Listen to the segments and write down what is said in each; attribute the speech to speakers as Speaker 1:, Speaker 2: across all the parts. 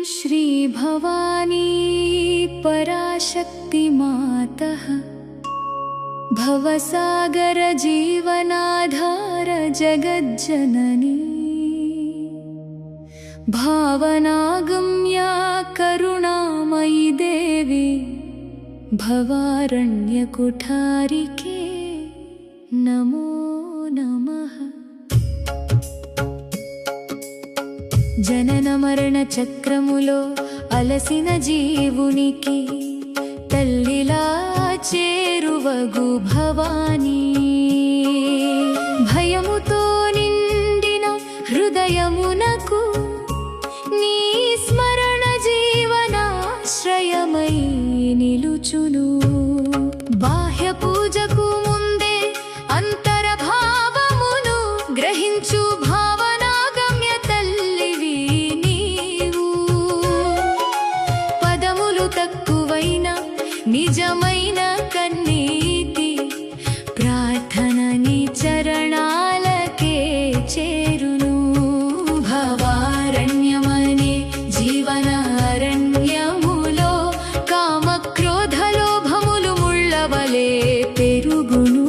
Speaker 1: श्री भवानी पराशक्ति मातः भवसागर जीवनाधार जगज्जननी भावनागम्या करुणामयी देवी भवारण्यकुठारिके नमो नमः। जनन मरण चक्रमुलो अलसिन जीवुनिकी तल्लिला చేరువగు భవానీ భయముతో నిండిన హృదయమునకు నీ స్మరణ జీవనాశ్రయమై నిలుచును। బాహ్య పూజకు ముందే అంతరభావమును గ్రహించు భావనాగమ్య తల్లివి నీవు। పదములు తక్కువైన నిజమైన కన్నీటి ప్రార్థన నీ చరణాలకే చేరును। భవారణ్యమనే జీవన అరణ్యములో కామక్రోధ లోభములు ముళ్ళవలే పెరుగును।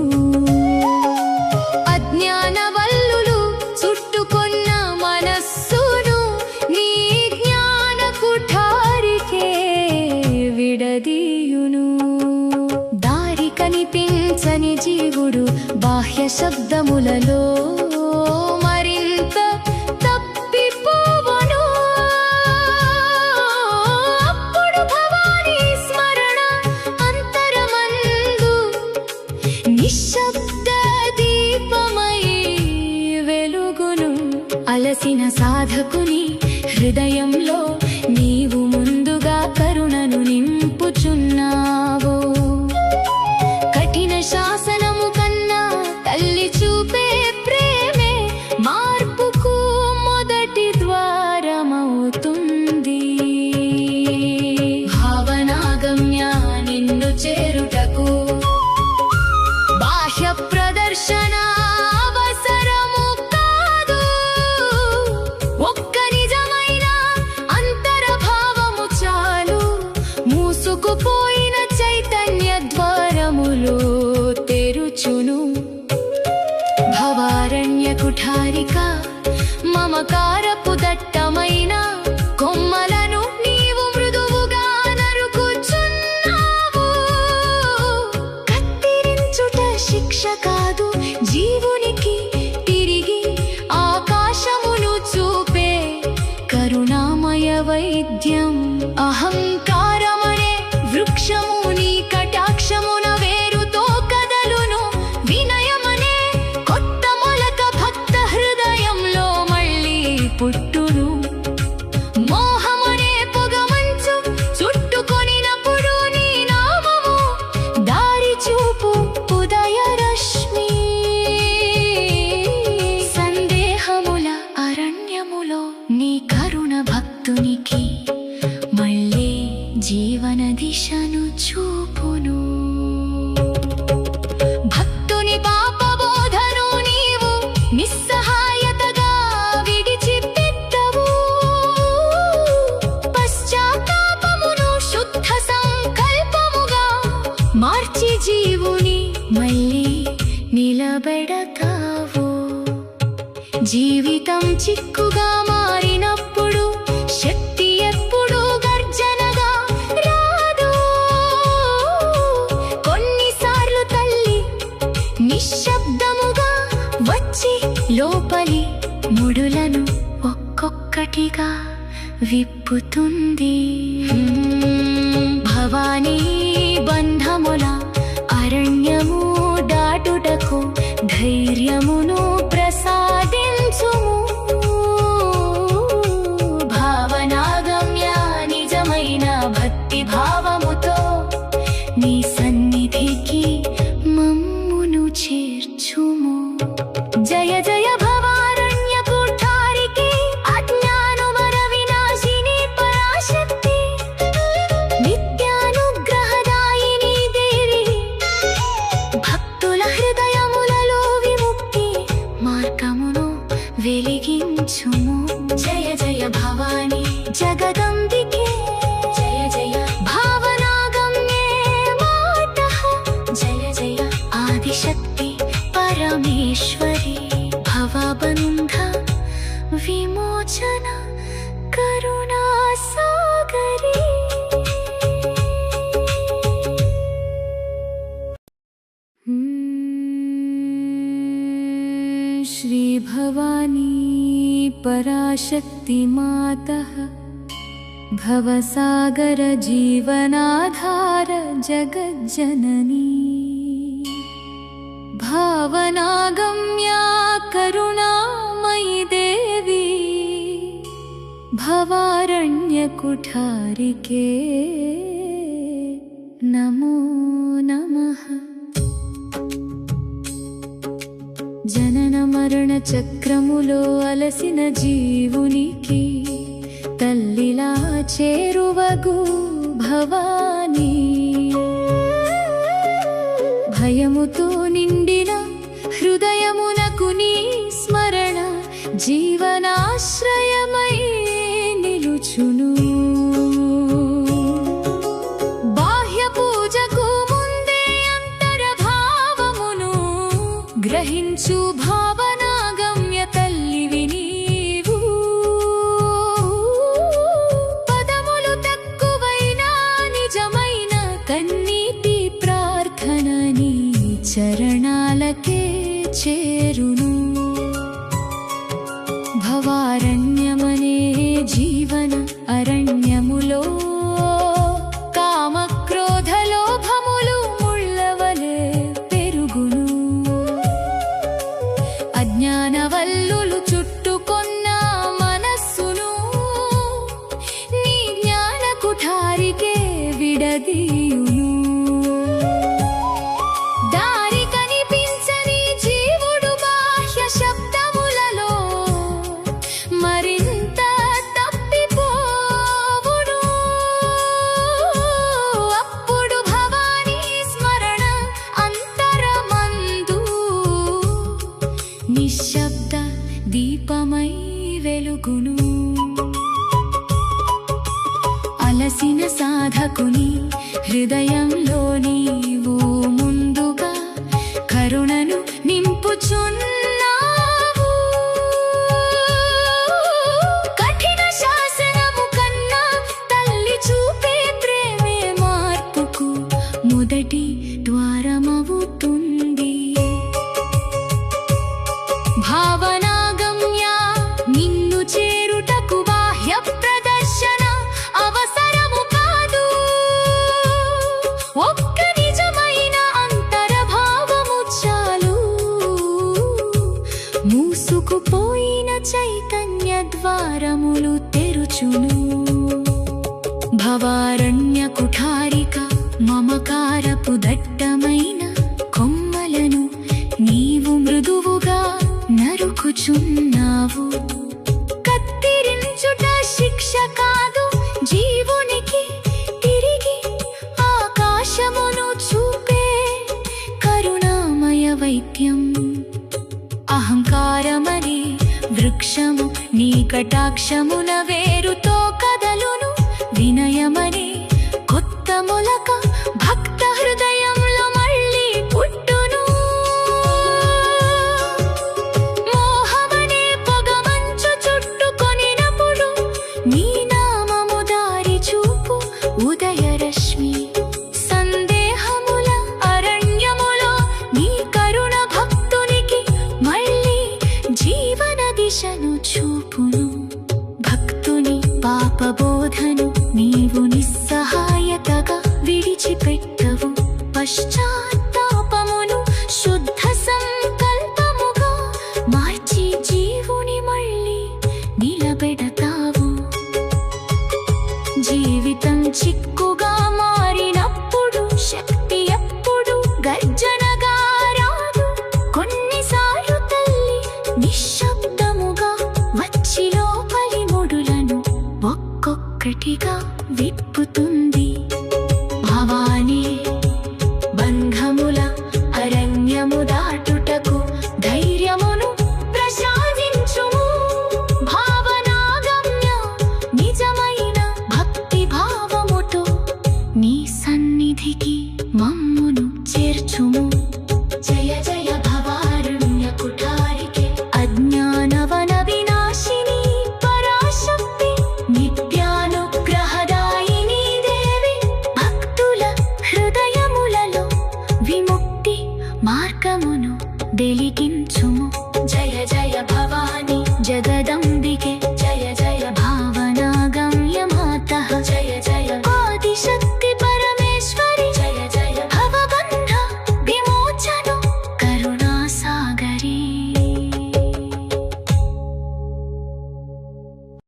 Speaker 1: అజ్ఞాన వల్లులు చుట్టుకొన్న మనస్సును నీ జ్ఞాన కుఠారికే విడదీయును। దారి కనిపించని జీవుడు బాహ్య శబ్దములలో మరింత తప్పిపోవను। అప్పుడు భవానీ స్మరణ అంతరమందు నిశ్శబ్ద దీపమై వెలుగును। అలసిన సాధకుని హృదయంలో నీవు ముందుగా కరుణను నింపుచున్నావు। కఠిన శాసనము కన్నా తల్లి చూపే ప్రేమే మార్పుకు మొదటి ద్వారమవుతుంది। భావనాగమ్య నిన్ను చేరుటకు బాహ్య ప్రదర్శన అవసరము కాదు। ఒక్క నిజమైన అంతరభావము చాలు। మూసుకుపోయిన చైతన్య ద్వారములు తెరుచును। భవారణ్య కుఠారిక మమకారపు దట్టమైన కొమ్మలను నీవు మృదువుగా నరుకుచున్నావు। కత్తిరించుట శిక్ష కాదు జీవునికి, తిరిగి ఆకాశమును చూపే కరుణామయ వైద్యం। అహంకారమనే వృక్షము నీ కటాక్షమున వేరుతో కదలును। వినయమనే కొత్త మొలక భక్త హృదయంలో మళ్ళీ పుట్టును। మోహమనే పొగమంచు చుట్టుకొనినప్పుడు నీ నామము దారి చూపు ఉదయ రశ్మి। సందేహముల అరణ్యములో నీ కరుణ భక్తునికి మళ్ళీ జీవన దిశను చూపును। భక్తుని పాపబోధను నీవు నిస్సహాయతగా విడిచిపెట్టవు। పశ్చాత్తాపమును శుద్ధ సంకల్పముగా మార్చి జీవుని మళ్ళీ నిలబెడతావు। జీవితం చిక్కుగా మారినప్పుడు శక్తి ఎప్పుడు గర్జనగా రాదు। కొన్నిసార్లు తల్లి నిశ్శబ్దముగా వచ్చి లోపలి ముడులను ఒక్కొక్కటిగా విప్పుతుంది। భవానీ బంధముల అరణ్యము దాటుటకు ధైర్యమును ప్రసాదించుము। భావనాగమ్య నిజమైన భక్తి భావముతో నీ సన్నిధికి మమ్మును చేర్చుము। జయ జయ భవారణ్య కుఠారికే అజ్ఞానుమర వినాశిని పరాశక్తి నిత్యానుగ్రహదాయిని దేవి। భక్తుల హృదయములలో విముక్తి వెలిగించుము జయ జయ భవాని జగదంబికే జయ జయ భావనాగమ్యే మాతః జయ జయ ఆదిశక్తి పరమేశ్వరి భవబంధ విమోచన కరుణా సాగరి श्री भवानी पराशक्ति मातः भवसागर जीवनाधार जगज्जननी भावनागम्या करुणामयी देवी भवारण्यकुठारिके नमो नमः। జనన మరణ చక్రములో అలసిన జీవునికి తల్లిలా చేరువగు భవానీ భయముతో నిండిన హృదయమునకు నీ స్మరణ జీవనాశ్రయమై నిలుచును గ్రహించు భావనాగమ్య తల్లివి నీవు పదములు తక్కువైనా నిజమైన కన్నీటి ప్రార్థన నీ చరణాలకే చేరును భవారణ్యమనే జీవన అరణ్యములో కామక్రోధలోభములు ముళ్ళవలే పెరుగును అజ్ఞానవల్లులు చుట్టుకొన్న మనస్సును నీ జ్ఞాన కుఠారికే విడదీయును దారి కనిపించని జీవుడు బాహ్య శబ్దములలో మరింత తప్పిపోవును అప్పుడు భవానీ స్మరణ అంతరమందు నిశ్శబ్ద దీపమై వెలుగును అలసిన సాధకుని హృదయంలో నీవు ముందుగా కరుణను నింపుచున్నావు కఠిన శాసనము కన్నా తల్లి చూపే ప్రేమే మార్పుకు మొదటి ద్వారమవుతుంది భావనాగమ్యా నిన్ను చేరుటకు బాహ్య ప్రదర్శన అవసరము కాదు ఒక్క నిజమైన అంతరభావము చాలు మూసుకుపోయిన చైతన్య ద్వారములు తెరుచును భవారణ్య కుఠారిక మమకారపు దట్టమైన కొమ్మలను నీవు మృదువుగా నరుకుచున్నావు కత్తిరించుట శిక్ష కాదు జీవునికి తిరిగి ఆకాశమును చూపే కరుణామయ వైద్యం అహంకారమనే వృక్షము నీ కటాక్షమున వేరుతో కదలును వినయమనే కొత్త మొలక భక్త హృదయంలో మళ్ళీ పుట్టును మోహమనే పొగమంచు చుట్టుకొనినప్పుడు నీ నామము దారి చూపు ఉదయరశ్మి సందేహముల అరణ్యములో నీ కరుణ భక్తునికి మళ్ళీ జీవన దిశను చూపును భక్తుని పాపబోధను నీవు రక్షించుము. జయ జయ భవారుణ్య కుఠారికే అజ్ఞానవన వినాశిని పరాశక్తి నిత్యానుగ్రహదాయిని దేవి. భక్తుల హృదయములలో విముక్తి మార్గమును వెలిగించు.